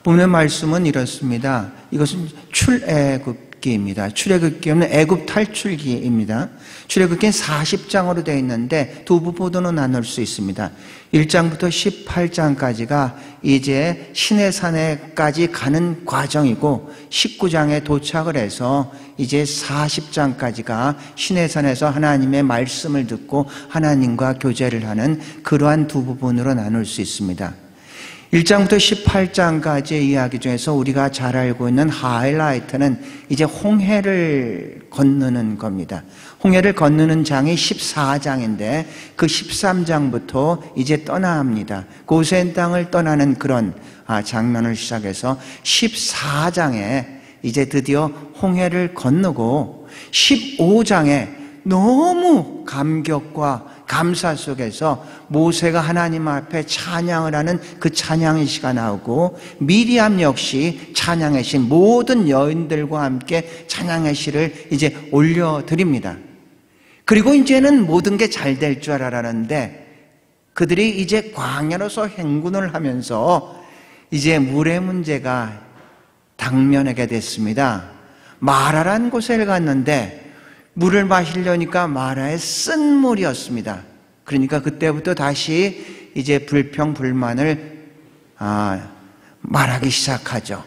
본문의 말씀은 이렇습니다. 이것은 출애굽기입니다. 출애굽기는 애굽 탈출기입니다. 출애굽기는 40장으로 되어 있는데 두 부분으로 나눌 수 있습니다. 1장부터 18장까지가 이제 시내산에까지 가는 과정이고 19장에 도착을 해서 이제 40장까지가 시내산에서 하나님의 말씀을 듣고 하나님과 교제를 하는 그러한 두 부분으로 나눌 수 있습니다. 1장부터 18장까지의 이야기 중에서 우리가 잘 알고 있는 하이라이트는 이제 홍해를 건너는 겁니다. 홍해를 건너는 장이 14장인데 그 13장부터 이제 떠나야 합니다. 고센 땅을 떠나는 그런 장면을 시작해서 14장에 이제 드디어 홍해를 건너고 15장에 너무 감격과 감사 속에서 모세가 하나님 앞에 찬양을 하는 그 찬양의 시가 나오고 미리암 역시 찬양의 시, 모든 여인들과 함께 찬양의 시를 이제 올려드립니다. 그리고 이제는 모든 게 잘 될 줄 알았는데 그들이 이제 광야로서 행군을 하면서 이제 물의 문제가 당면하게 됐습니다. 마라란 곳에 갔는데 물을 마시려니까 마라의 쓴 물이었습니다. 그러니까 그때부터 다시 이제 불평불만을 말하기 시작하죠.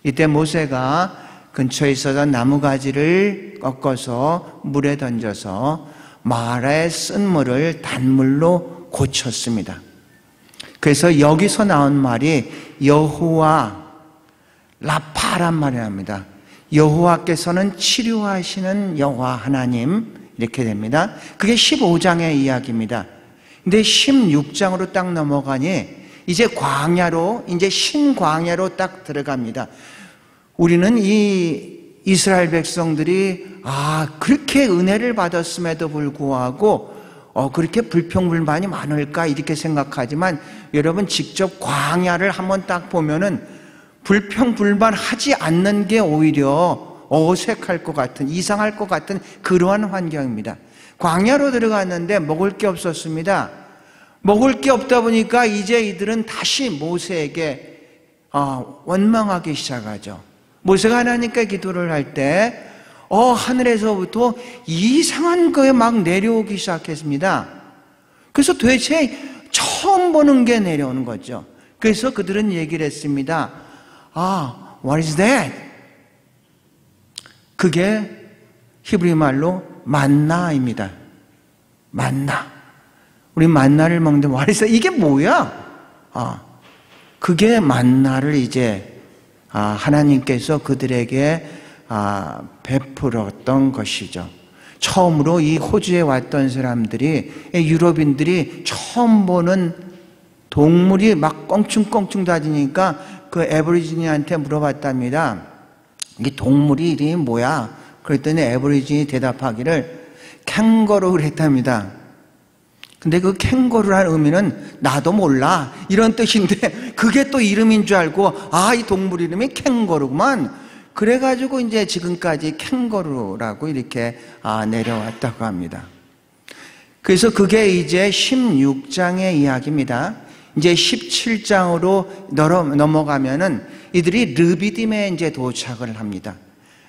이때 모세가 근처에 있었던 나무가지를 꺾어서 물에 던져서 마라의 쓴 물을 단물로 고쳤습니다. 그래서 여기서 나온 말이 여호와 라파란 말이 납니다. 여호와께서는 치료하시는 여호와 하나님, 이렇게 됩니다. 그게 15장의 이야기입니다. 근데 16장으로 딱 넘어가니 이제 광야로, 이제 신광야로 딱 들어갑니다. 우리는 이 이스라엘 백성들이 그렇게 은혜를 받았음에도 불구하고 그렇게 불평불만이 많을까 이렇게 생각하지만 여러분 직접 광야를 한번 딱 보면은 불평불만하지 않는 게 오히려 어색할 것 같은, 이상할 것 같은 그러한 환경입니다. 광야로 들어갔는데 먹을 게 없었습니다. 먹을 게 없다 보니까 이제 이들은 다시 모세에게 원망하기 시작하죠. 모세가 하나님께 기도를 할 때 하늘에서부터 이상한 거에 막 내려오기 시작했습니다. 그래서 도대체 처음 보는 게 내려오는 거죠. 그래서 그들은 얘기를 했습니다. What is that? 그게 히브리 말로 만나입니다. 만나. 우리 만나를 먹는데 what is that? 이게 뭐야? 그게 만나를 이제 하나님께서 그들에게 베풀었던 것이죠. 처음으로 이 호주에 왔던 사람들이, 유럽인들이 처음 보는 동물이 막 껑충껑충 다니니까 그 애버리지니한테 물어봤답니다. 이 동물이 이름이 뭐야? 그랬더니 애버리지니 대답하기를 캥거루를 했답니다. 근데 그 캥거루라는 의미는 나도 몰라 이런 뜻인데 그게 또 이름인 줄 알고 이 동물 이름이 캥거루구만. 그래가지고 이제 지금까지 캥거루라고 이렇게 내려왔다고 합니다. 그래서 그게 이제 16장의 이야기입니다. 이제 17장으로 넘어가면은 이들이 르비딤에 이제 도착을 합니다.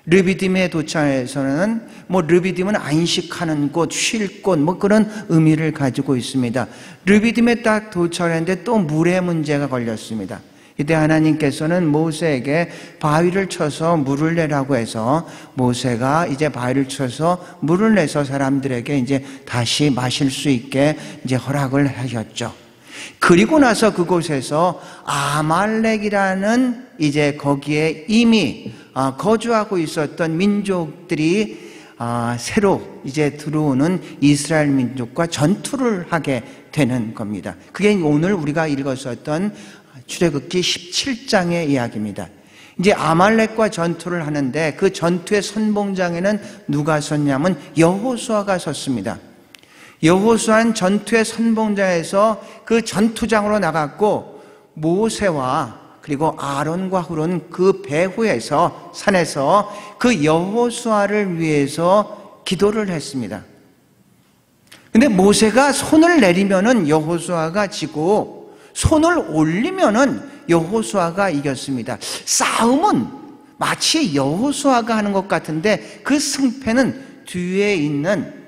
르비딤에 도착해서는 르비딤은 안식하는 곳, 쉴 곳, 그런 의미를 가지고 있습니다. 르비딤에 딱 도착했는데 또 물의 문제가 걸렸습니다. 이때 하나님께서는 모세에게 바위를 쳐서 물을 내라고 해서 모세가 이제 바위를 쳐서 물을 내서 사람들에게 이제 다시 마실 수 있게 이제 허락을 하셨죠. 그리고 나서 그곳에서 아말렉이라는 이제 거기에 이미 거주하고 있었던 민족들이 새로 이제 들어오는 이스라엘 민족과 전투를 하게 되는 겁니다. 그게 오늘 우리가 읽었었던 출애굽기 17장의 이야기입니다. 이제 아말렉과 전투를 하는데 그 전투의 선봉장에는 누가 섰냐면 여호수아가 섰습니다. 여호수아는 전투의 선봉장에서 그 전투장으로 나갔고 모세와 그리고 아론과 훌은 그 배후에서 산에서 그 여호수아를 위해서 기도를 했습니다. 근데 모세가 손을 내리면은 여호수아가 지고 손을 올리면은 여호수아가 이겼습니다. 싸움은 마치 여호수아가 하는 것 같은데 그 승패는 뒤에 있는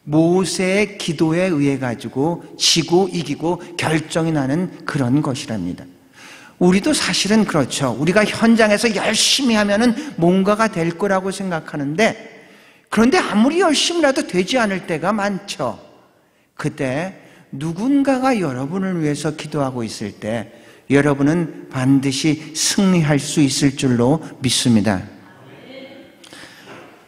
모세의 기도에 의해 가지고 지고 이기고 결정이 나는 그런 것이랍니다. 우리도 사실은 그렇죠. 우리가 현장에서 열심히 하면은 뭔가가 될 거라고 생각하는데, 그런데 아무리 열심히라도 되지 않을 때가 많죠. 그때 누군가가 여러분을 위해서 기도하고 있을 때 여러분은 반드시 승리할 수 있을 줄로 믿습니다.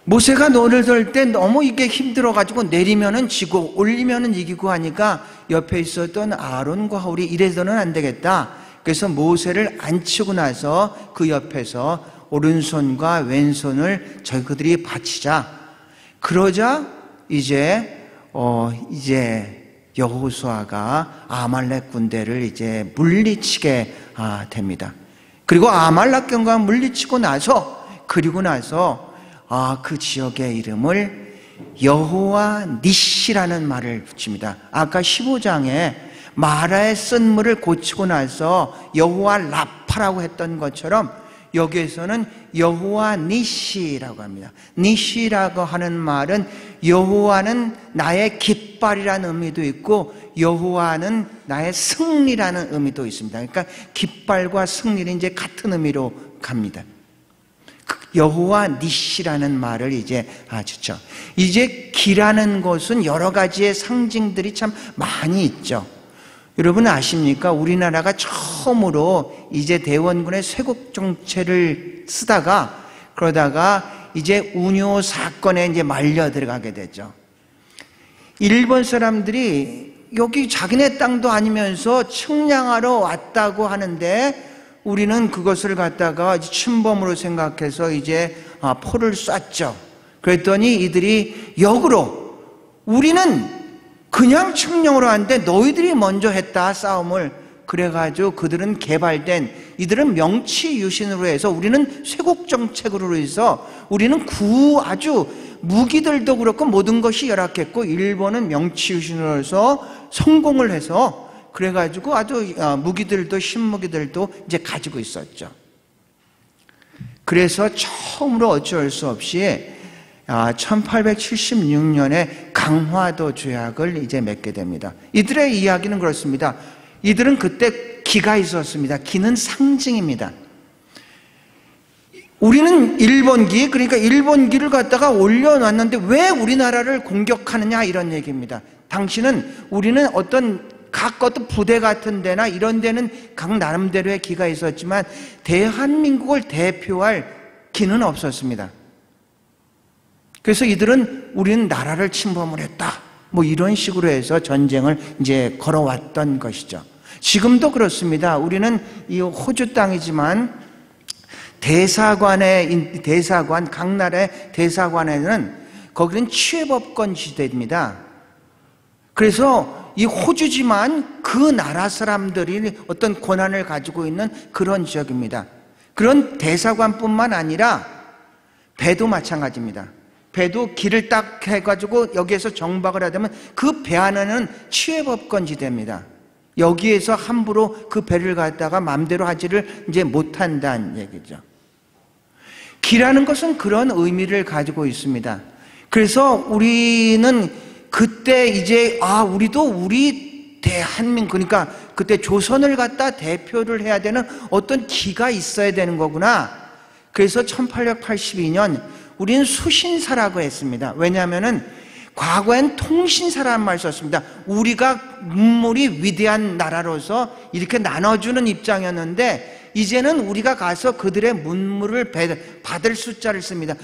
모세가 노를 들 때 너무 이게 힘들어가지고 내리면은 지고 올리면은 이기고 하니까 옆에 있었던 아론과 홀이 이래서는 안 되겠다. 그래서 모세를 앉히고 나서 그 옆에서 오른손과 왼손을 저희들이 받치자. 그러자 이제 여호수아가 아말렉 군대를 이제 물리치게 됩니다. 그리고 아말렉 군대가 물리치고 나서 그 지역의 이름을 여호와 니시라는 말을 붙입니다. 아까 15장에 마라의 쓴물을 고치고 나서 여호와 라파라고 했던 것처럼 여기에서는 여호와 니시라고 합니다. 니시라고 하는 말은 여호와는 나의 깃발이라는 의미도 있고 여호와는 나의 승리라는 의미도 있습니다. 그러니까 깃발과 승리는 이제 같은 의미로 갑니다. 여호와 니시라는 말을 이제 주죠. 이제 기라는 것은 여러 가지의 상징들이 참 많이 있죠. 여러분 아십니까? 우리나라가 처음으로 이제 대원군의 쇄국 정체를 쓰다가 그러다가 이제 운요 사건에 이제 말려 들어가게 되죠. 일본 사람들이 여기 자기네 땅도 아니면서 측량하러 왔다고 하는데 우리는 그것을 갖다가 침범으로 생각해서 이제 포를 쐈죠. 그랬더니 이들이 역으로 우리는 그냥 측량으로 하는데 너희들이 먼저 했다 싸움을. 그래가지고 그들은 개발된, 이들은 명치유신으로 해서 우리는 쇄국정책으로 해서 우리는 아주 무기들도 그렇고 모든 것이 열악했고 일본은 명치유신으로 해서 성공을 해서 그래가지고 아주 무기들도 신무기들도 이제 가지고 있었죠. 그래서 처음으로 어쩔 수 없이 1876년에 강화도 조약을 이제 맺게 됩니다. 이들의 이야기는 그렇습니다. 이들은 그때 기가 있었습니다. 기는 상징입니다. 우리는 일본기, 그러니까 일본기를 갖다가 올려놨는데 왜 우리나라를 공격하느냐 이런 얘기입니다. 우리는 어떤 각 부대 같은 데나 이런 데는 각 나름대로의 기가 있었지만 대한민국을 대표할 기는 없었습니다. 그래서 이들은 우리는 나라를 침범을 했다. 뭐 이런 식으로 해서 전쟁을 이제 걸어왔던 것이죠. 지금도 그렇습니다. 우리는 이 호주 땅이지만 각 나라의 대사관에는 거기는 취해법권 지대입니다. 그래서 이 호주지만 그 나라 사람들이 어떤 권한을 가지고 있는 그런 지역입니다. 그런 대사관뿐만 아니라 배도 마찬가지입니다. 배도 길을 딱 해가지고 여기에서 정박을 하려면 그 배 안에는 취해법권 지대입니다. 여기에서 함부로 그 배를 갖다가 마음대로 하지를 이제 못한다는 얘기죠. 기라는 것은 그런 의미를 가지고 있습니다. 그래서 우리는 그때 이제 우리도 우리 대한민국, 그러니까 그때 조선을 갖다 대표를 해야 되는 어떤 기가 있어야 되는 거구나. 그래서 1882년 우리는 수신사라고 했습니다. 왜냐하면은 과거엔 통신사라는 말을 썼습니다. 우리가 문물이 위대한 나라로서 이렇게 나눠주는 입장이었는데 이제는 우리가 가서 그들의 문물을 받을 숫자를 씁니다.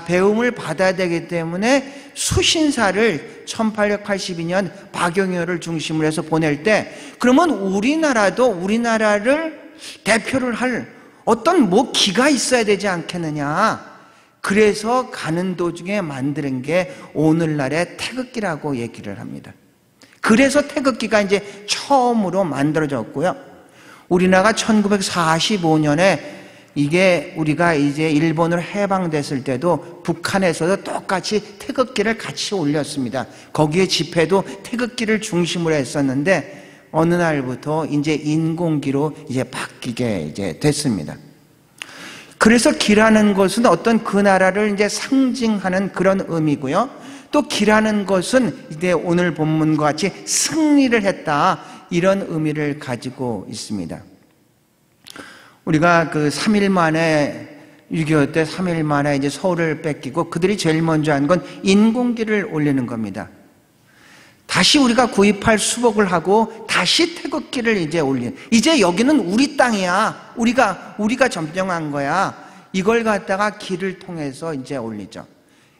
배움을 받아야 되기 때문에 수신사를 1882년 박영효를 중심으로 해서 보낼 때 그러면 우리나라를 대표를 할 어떤 기가 있어야 되지 않겠느냐. 그래서 가는 도중에 만드는 게 오늘날의 태극기라고 얘기를 합니다. 그래서 태극기가 이제 처음으로 만들어졌고요. 우리나라가 1945년에 이게 우리가 이제 일본으로 해방됐을 때도 북한에서도 똑같이 태극기를 같이 올렸습니다. 거기에 집회도 태극기를 중심으로 했었는데 어느 날부터 이제 인공기로 이제 바뀌게 이제 됐습니다. 그래서 기라는 것은 어떤 그 나라를 이제 상징하는 그런 의미고요. 또 기라는 것은 이제 오늘 본문과 같이 승리를 했다, 이런 의미를 가지고 있습니다. 우리가 그 3일 만에 6.25 때 3일 만에 이제 서울을 뺏기고 그들이 제일 먼저 한 건 인공기를 올리는 겁니다. 다시 우리가 구입할 수복을 하고 다시 태극기를 이제 올리는, 이제 여기는 우리 땅이야, 우리가 점령한 거야, 이걸 갖다가 기를 통해서 이제 올리죠.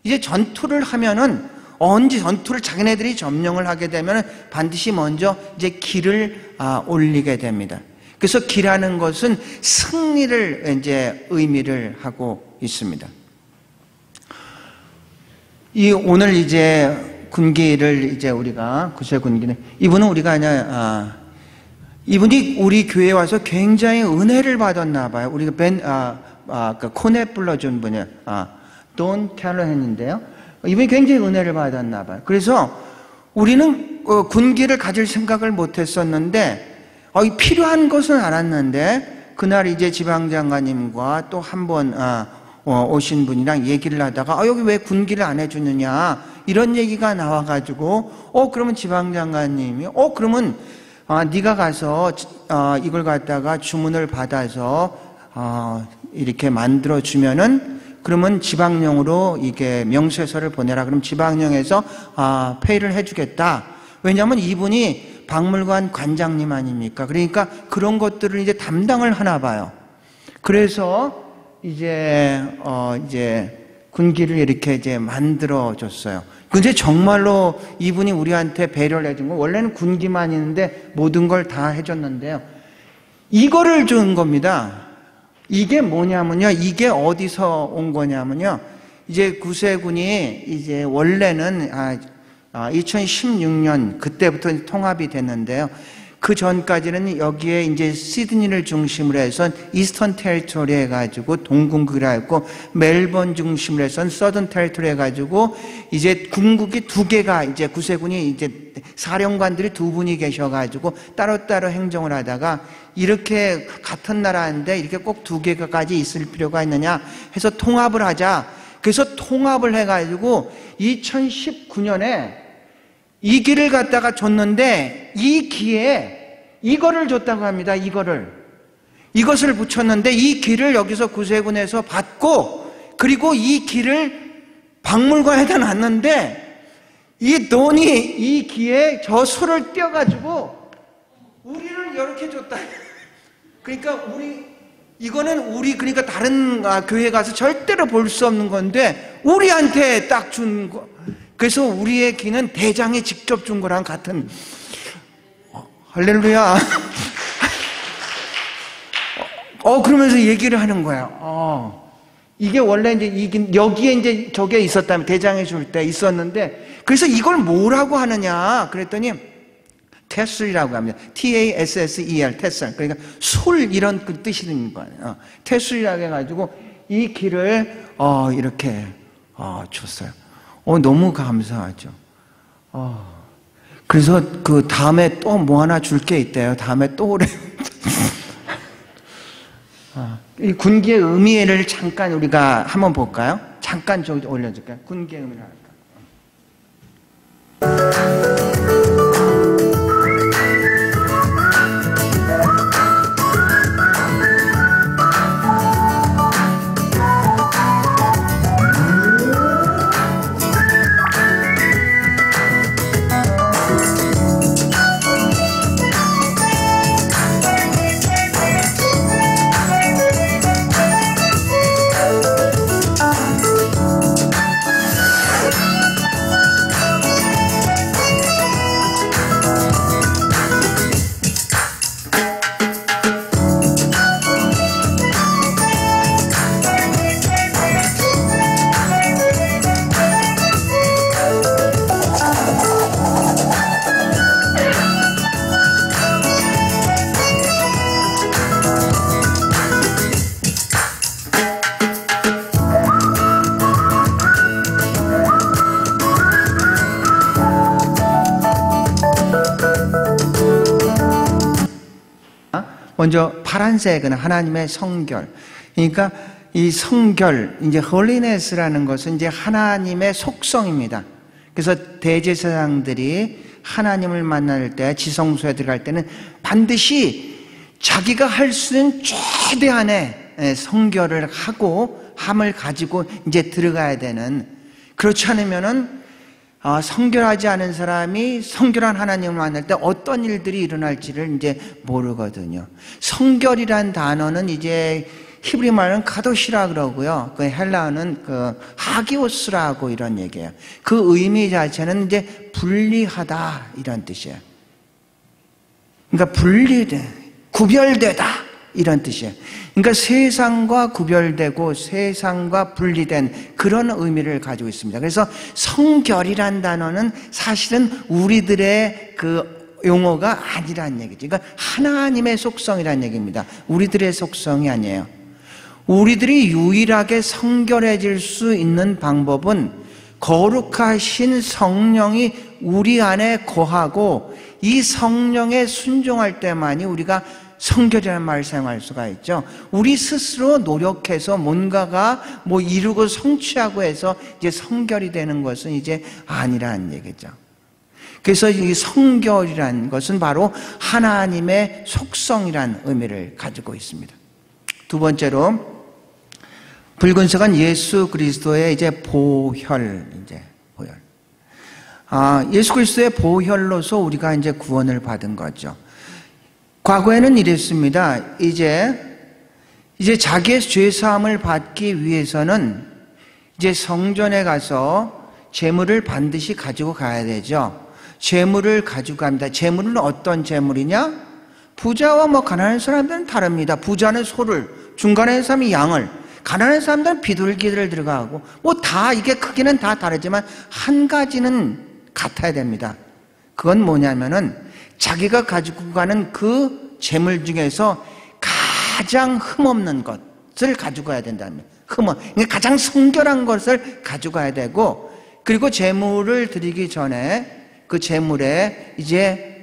이제 전투를 하면은, 언제 전투를 자기네들이 점령을 하게 되면은 반드시 먼저 이제 기를 올리게 됩니다. 그래서 기라는 것은 승리를 이제 의미를 하고 있습니다. 오늘 이제 군기를 이제 우리가 구세 군기는, 이분은 우리가 그냥 이분이 우리 교회에 와서 굉장히 은혜를 받았나 봐요. 우리가 그 코넷 불러준 분이 돈 캘러헨인데요. 이분이 굉장히 은혜를 받았나 봐요. 그래서 우리는 군기를 가질 생각을 못했었는데, 필요한 것은 알았는데, 그날 이제 지방장관님과 또 한 번 오신 분이랑 얘기를 하다가 여기 왜 군기를 안 해주느냐, 이런 얘기가 나와가지고 그러면 지방장관님이 그러면 네가 가서 이걸 갖다가 주문을 받아서 이렇게 만들어 주면은, 그러면 지방령으로 이게 명세서를 보내라. 그럼 지방령에서 페이를 해주겠다. 왜냐하면 이분이 박물관 관장님 아닙니까? 그러니까 그런 것들을 이제 담당을 하나 봐요. 그래서 이제 군기를 이렇게 이제 만들어 줬어요. 근데 정말로 이분이 우리한테 배려를 해준 건, 원래는 군기만 있는데 모든 걸 다 해줬는데요, 이거를 준 겁니다. 이게 뭐냐면요, 이게 어디서 온 거냐면요, 이제 구세군이 이제 원래는 2016년 그때부터 통합이 됐는데요, 그 전까지는 여기에 이제 시드니를 중심으로 해서 이스턴 테리토리 해가지고 동군국이라 했고, 멜번 중심으로 해서 서던 테리토리 해가지고 이제 군국이 두 개가, 이제 구세군이 이제 사령관들이 두 분이 계셔가지고 따로따로 행정을 하다가, 이렇게 같은 나라인데 이렇게 꼭 두 개가까지 있을 필요가 있느냐 해서 통합을 하자. 그래서 통합을 해가지고 2019년에 이 기를 갖다가 줬는데, 이 기에 이거를 줬다고 합니다. 이것을 붙였는데, 이 기를 여기서 구세군에서 받고, 그리고 이 기를 박물관에다 놨는데, 이 돈이 이 기에 저 수를 띄어가지고 우리를 이렇게 줬다. 그러니까 그러니까 다른 교회 가서 절대로 볼 수 없는 건데 우리한테 딱 준 거. 그래서 우리의 기는 대장이 직접 준 거랑 같은. 할렐루야. 그러면서 얘기를 하는 거야. 이게 원래 이제 여기에 이제 저게 있었다면, 대장이 줄 때 있었는데, 그래서 이걸 뭐라고 하느냐 그랬더니 테슬이라고 합니다. TASSER, 테슬. 그러니까 술, 이런 그 뜻이 있는 거예요. 테슬이라고 해가지고 이 기를 이렇게 줬어요. 너무 감사하죠. 그래서 그 다음에 또 뭐 하나 줄 게 있대요. 다음에 또 오래. 이 군기의 의미를 잠깐 우리가 한번 볼까요? 잠깐 저기 올려줄까요? 군기의 의미를 할까요? 먼저 파란색은 하나님의 성결. 그러니까 이 성결, 이제 holiness라는 것은 이제 하나님의 속성입니다. 그래서 대제사장들이 하나님을 만날 때, 지성소에 들어갈 때는 반드시 자기가 할 수 있는 최대한의 성결을 하고 함을 가지고 이제 들어가야 되는, 그렇지 않으면은 성결하지 않은 사람이 성결한 하나님을 만날 때 어떤 일들이 일어날지를 이제 모르거든요. 성결이란 단어는 이제 히브리 말은 카도시라 그러고요. 그 헬라어는 그 하기오스라고 이런 얘기예요. 그 의미 자체는 이제 분리하다 이런 뜻이에요. 그러니까 구별되다 이런 뜻이에요. 그러니까 세상과 구별되고 세상과 분리된 그런 의미를 가지고 있습니다. 그래서 성결이란 단어는 사실은 우리들의 그 용어가 아니란 얘기죠. 그러니까 하나님의 속성이란 얘기입니다. 우리들의 속성이 아니에요. 우리들이 유일하게 성결해질 수 있는 방법은 거룩하신 성령이 우리 안에 거하고 이 성령에 순종할 때만이 우리가 성결이라는 말을 사용할 수가 있죠. 우리 스스로 노력해서 뭔가가 이루고 성취하고 해서 이제 성결이 되는 것은 이제 아니라는 얘기죠. 그래서 이 성결이라는 것은 바로 하나님의 속성이라는 의미를 가지고 있습니다. 두 번째로 붉은색은 예수 그리스도의 이제 보혈. 예수 그리스도의 보혈로서 우리가 이제 구원을 받은 거죠. 과거에는 이랬습니다. 이제 자기의 죄 사함을 받기 위해서는 이제 성전에 가서 제물을 반드시 가지고 가야 되죠. 제물을 가지고 갑니다. 제물은 어떤 제물이냐? 부자와 가난한 사람들은 다릅니다. 부자는 소를, 중간에 사람이 양을, 가난한 사람들은 비둘기를 들어가고 다 이게 크기는 다 다르지만 한 가지는 같아야 됩니다. 그건 뭐냐면은 자기가 가지고 가는 그 재물 중에서 가장 흠없는 것을 가지고 가야 된다는 거예요. 그러니까 가장 성결한 것을 가지고 가야 되고, 그리고 재물을 드리기 전에 그 재물에 이제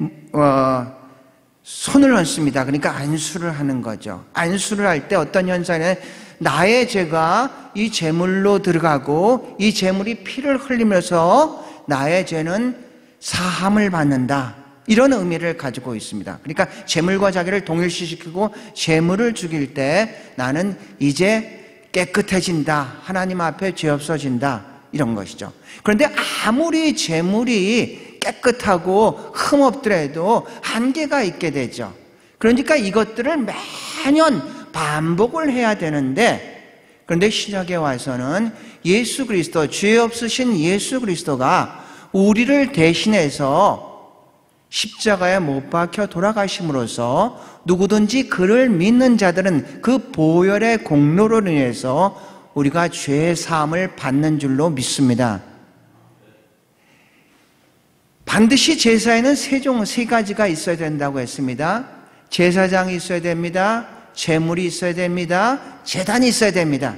손을 얹습니다. 그러니까 안수를 하는 거죠. 안수를 할 때 어떤 현상에 나의 죄가 이 재물로 들어가고 이 재물이 피를 흘리면서 나의 죄는 사함을 받는다, 이런 의미를 가지고 있습니다. 그러니까 재물과 자기를 동일시시키고 재물을 죽일 때 나는 이제 깨끗해진다, 하나님 앞에 죄 없어진다, 이런 것이죠. 그런데 아무리 재물이 깨끗하고 흠없더라도 한계가 있게 되죠. 그러니까 이것들을 매년 반복을 해야 되는데, 그런데 신약에 와서는 예수 그리스도, 죄 없으신 예수 그리스도가 우리를 대신해서 십자가에 못 박혀 돌아가심으로써 누구든지 그를 믿는 자들은 그 보혈의 공로로 인해서 우리가 죄의 사함을 받는 줄로 믿습니다. 반드시 제사에는 세 가지가 있어야 된다고 했습니다. 제사장이 있어야 됩니다. 제물이 있어야 됩니다. 제단이 있어야 됩니다.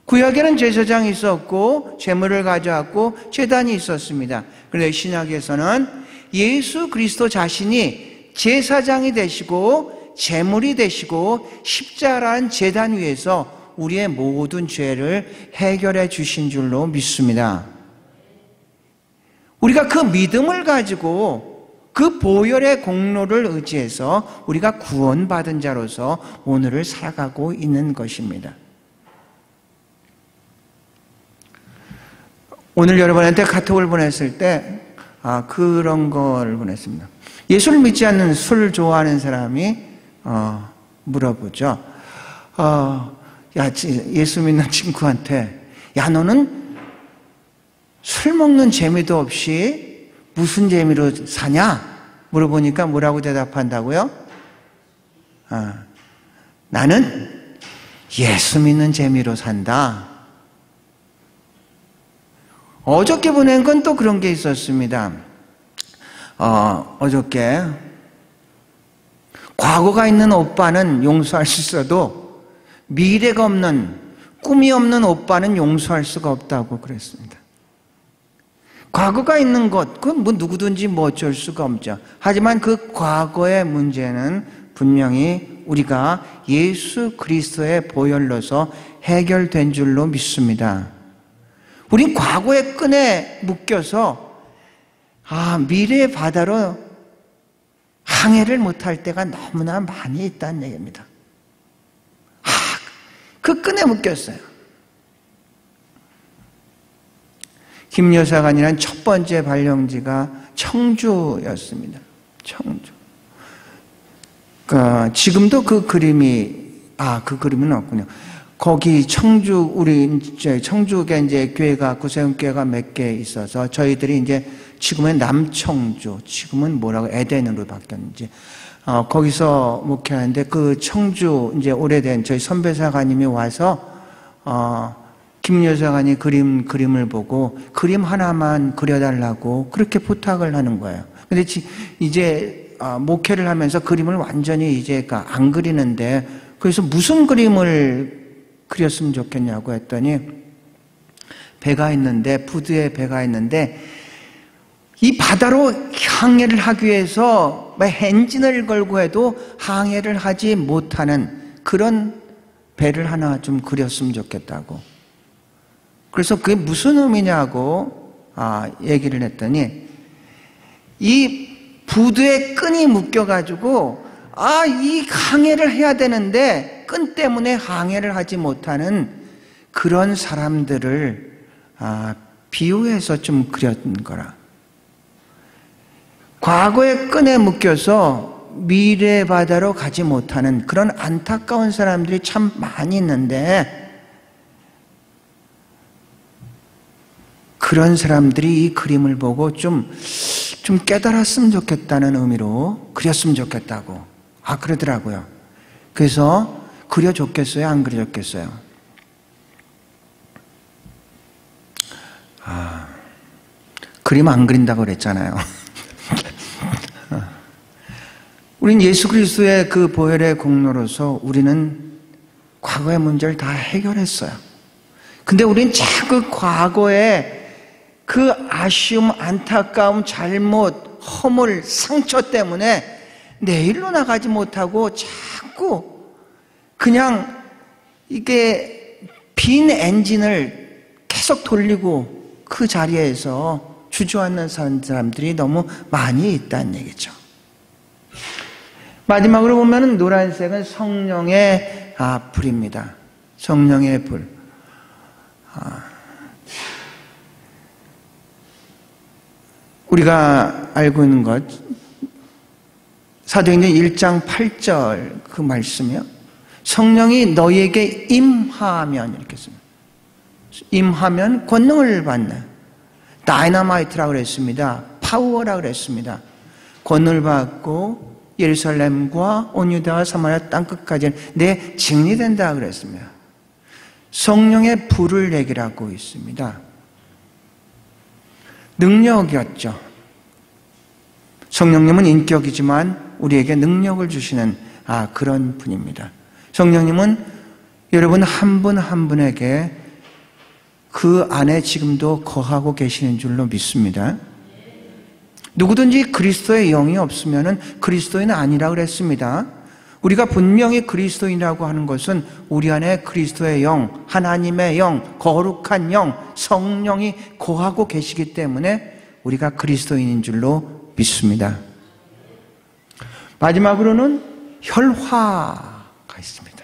구약에는 제사장이 있었고 제물을 가져왔고 제단이 있었습니다. 그런데 신약에서는 예수 그리스도 자신이 제사장이 되시고 제물이 되시고 십자가라는 제단 위에서 우리의 모든 죄를 해결해 주신 줄로 믿습니다. 우리가 그 믿음을 가지고 그 보혈의 공로를 의지해서 우리가 구원받은 자로서 오늘을 살아가고 있는 것입니다. 오늘 여러분한테 카톡을 보냈을 때 그런 걸 보냈습니다. 예수를 믿지 않는 술 좋아하는 사람이 물어보죠. 예수 믿는 친구한테 너는 술 먹는 재미도 없이 무슨 재미로 사냐? 물어보니까 뭐라고 대답한다고요? 나는 예수 믿는 재미로 산다. 어저께 보낸 건 또 그런 게 있었습니다. 어저께 과거가 있는 오빠는 용서할 수 있어도 미래가 없는, 꿈이 없는 오빠는 용서할 수가 없다고 그랬습니다. 과거가 있는 것, 그건 누구든지 어쩔 수가 없죠. 하지만 그 과거의 문제는 분명히 우리가 예수 그리스도의 보혈로서 해결된 줄로 믿습니다. 우린 과거의 끈에 묶여서 미래의 바다로 항해를 못할 때가 너무나 많이 있다는 얘기입니다. 그 끈에 묶였어요. 김여사관이란 첫 번째 발령지가 청주였습니다. 청주. 지금도 그 그림은 없군요. 거기 청주에 이제 교회가, 구세훈교회가 몇 개 있어서 저희들이 이제 지금은 남청주, 지금은 뭐라고 에덴으로 바뀌었는지, 거기서 목회하는데 그 청주 이제 오래된 저희 선배사관님이 와서, 김여사관이 그림을 보고 그림 하나만 그려달라고 그렇게 부탁을 하는 거예요. 근데 이제 목회를 하면서 그림을 완전히 이제 안 그리는데, 그래서 무슨 그림을 그렸으면 좋겠냐고 했더니, 배가 있는데, 부두에 배가 있는데, 이 바다로 항해를 하기 위해서 엔진을 걸고 해도 항해를 하지 못하는 그런 배를 하나 좀 그렸으면 좋겠다고. 그래서 그게 무슨 의미냐고 얘기를 했더니, 이 부두에 끈이 묶여가지고 이 항해를 해야 되는데 끈 때문에 항해를 하지 못하는 그런 사람들을 비유해서 좀 그렸던 거라. 과거의 끈에 묶여서 미래 바다로 가지 못하는 그런 안타까운 사람들이 참 많이 있는데, 그런 사람들이 이 그림을 보고 좀 깨달았으면 좋겠다는 의미로 그렸으면 좋겠다고 그러더라고요. 그래서 그려줬겠어요? 안 그려줬겠어요? 그림 안 그린다고 그랬잖아요. 우린 예수 그리스도의 그 보혈의 공로로서 우리는 과거의 문제를 다 해결했어요. 근데 우린 자꾸 과거의 그 아쉬움, 안타까움, 잘못, 허물, 상처 때문에 내일로 나가지 못하고 자꾸 그냥 이게 빈 엔진을 계속 돌리고 그 자리에서 주저앉는 사람들이 너무 많이 있다는 얘기죠. 마지막으로 보면은 노란색은 성령의 불입니다. 성령의 불. 우리가 알고 있는 것, 사도행전 1장 8절 그 말씀이요. 성령이 너희에게 임하면, 이렇게 씁니다. 임하면 권능을 받는, 다이너마이트라고 그랬습니다. 파워라고 그랬습니다. 권능을 받고 예루살렘과 온 유다와 사마리아 땅끝까지 내 증인이 된다 그랬습니다. 성령의 불을 얘기하고 있습니다. 능력이었죠. 성령님은 인격이지만 우리에게 능력을 주시는 그런 분입니다. 성령님은 여러분 한 분 한 분에게 그 안에 지금도 거하고 계시는 줄로 믿습니다. 누구든지 그리스도의 영이 없으면 그리스도인 아니라고 그랬습니다. 우리가 분명히 그리스도인이라고 하는 것은 우리 안에 그리스도의 영, 하나님의 영, 거룩한 영, 성령이 거하고 계시기 때문에 우리가 그리스도인인 줄로 믿습니다. 마지막으로는 혈화가 있습니다.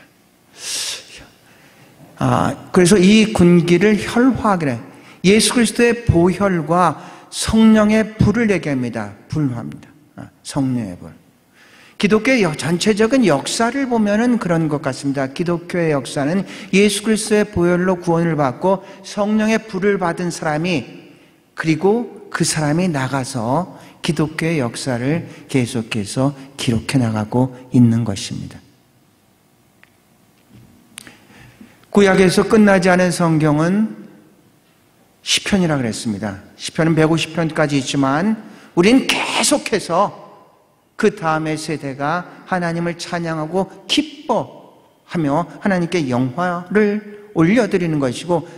그래서 이 군기를 혈화그래. 예수 그리스도의 보혈과 성령의 불을 얘기합니다. 불화입니다. 성령의 불. 기독교의 전체적인 역사를 보면은 그런 것 같습니다. 기독교의 역사는 예수 그리스도의 보혈로 구원을 받고 성령의 불을 받은 사람이, 그리고 그 사람이 나가서 기독교의 역사를 계속해서 기록해 나가고 있는 것입니다. 구약에서 끝나지 않은 성경은 시편이라고 그랬습니다. 시편은 150편까지 있지만 우린 계속해서 그 다음의 세대가 하나님을 찬양하고 기뻐하며 하나님께 영화를 올려드리는 것이고,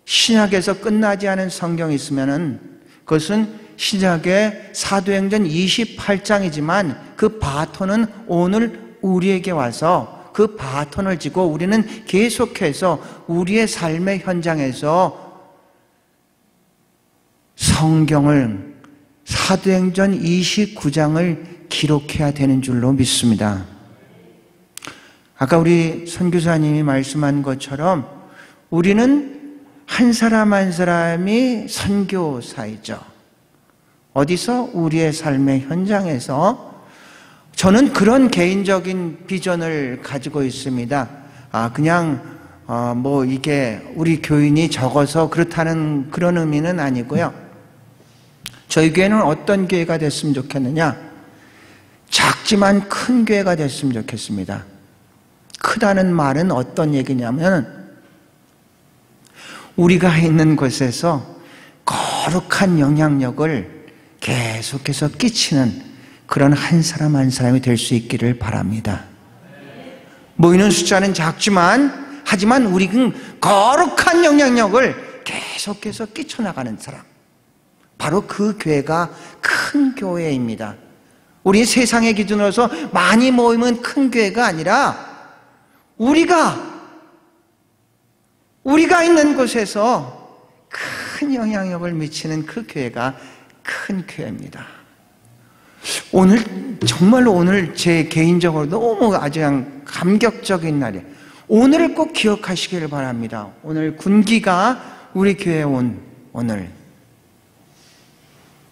신약에서 끝나지 않은 성경이 있으면은 그것은 신약의 사도행전 28장이지만 그 바톤은 오늘 우리에게 와서 그 바톤을 쥐고 우리는 계속해서 우리의 삶의 현장에서 성경을 사도행전 29장을 기록해야 되는 줄로 믿습니다. 아까 우리 선교사님이 말씀한 것처럼 우리는 한 사람 한 사람이 선교사이죠. 어디서? 우리의 삶의 현장에서. 저는 그런 개인적인 비전을 가지고 있습니다. 그냥 뭐 이게 우리 교인이 적어서 그렇다는 그런 의미는 아니고요. 저희 교회는 어떤 교회가 됐으면 좋겠느냐? 작지만 큰 교회가 됐으면 좋겠습니다. 크다는 말은 어떤 얘기냐면 우리가 있는 곳에서 거룩한 영향력을 계속해서 끼치는 그런 한 사람 한 사람이 될 수 있기를 바랍니다. 모이는 숫자는 작지만 하지만 우리는 거룩한 영향력을 계속해서 끼쳐나가는 사람, 바로 그 교회가 큰 교회입니다. 우리 세상의 기준으로서 많이 모이면 큰 교회가 아니라 우리가 있는 곳에서 큰 영향력을 미치는 그 교회가 큰 교회입니다. 정말로 오늘 제 개인적으로 너무 아주 감격적인 날이에요. 오늘을 꼭 기억하시길 바랍니다. 오늘 군기가 우리 교회에 온 오늘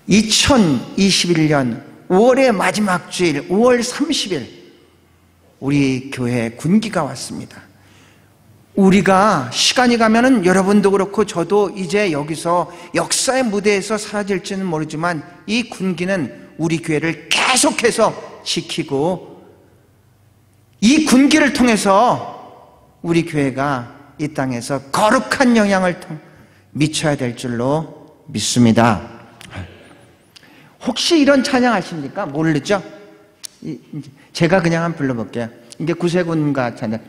2021년 5월의 마지막 주일 5월 30일 우리 교회에 군기가 왔습니다. 우리가 시간이 가면은 여러분도 그렇고 저도 이제 여기서 역사의 무대에서 사라질지는 모르지만 이 군기는 우리 교회를 계속해서 지키고 이 군기를 통해서 우리 교회가 이 땅에서 거룩한 영향을 미쳐야 될 줄로 믿습니다. 혹시 이런 찬양 아십니까? 모르죠? 제가 그냥 한번 불러볼게요. 이게 구세군가 찬양.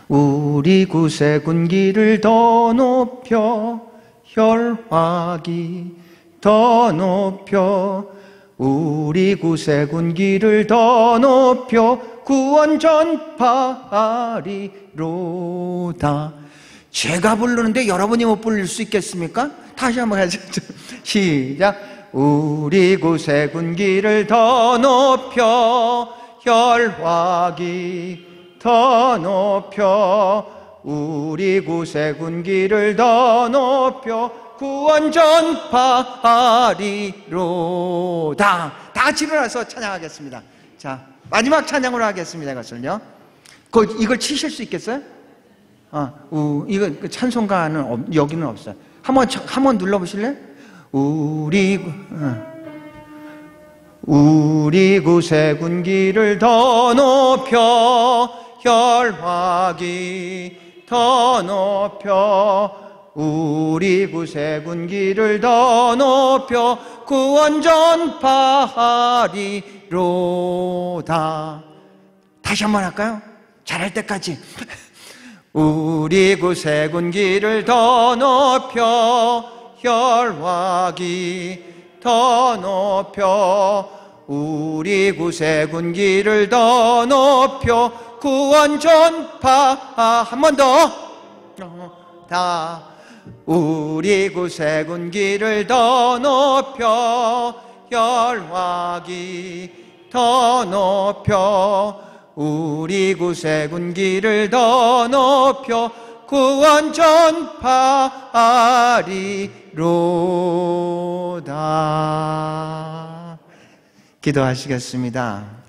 우리 구세군기를 더 높여 혈화기 더 높여 우리 구세군기를 더 높여 구원 전파하리로다. 제가 부르는데 여러분이 못 부를 수 있겠습니까? 다시 한번 해야죠. 시작. 우리 구세군기를 더 높여 혈화기 더 높여 우리 구세군기를 더 높여 구원 전파하리로다. 다 같이 일어나서 찬양하겠습니다. 자, 마지막 찬양으로 하겠습니다. 이것을요. 이걸 치실 수 있겠어요? 이거 찬송가는 여기는 없어요. 한번 눌러보실래요? 우리 구세군기를 더 높여 혈화기 더 높여 우리 구세군기를 더 높여 구원 전파하리로다. 다시 한번 할까요? 잘할 때까지. 우리 구세군기를 더 높여 혈화기 더 높여 우리 구세군기를 더 높여 구원 전파. 한 번 더. 우리 구세군기를 더 높여 혈화기 더 높여 우리 구세군기를 더 높여 구원 전파하리로다. 기도하시겠습니다.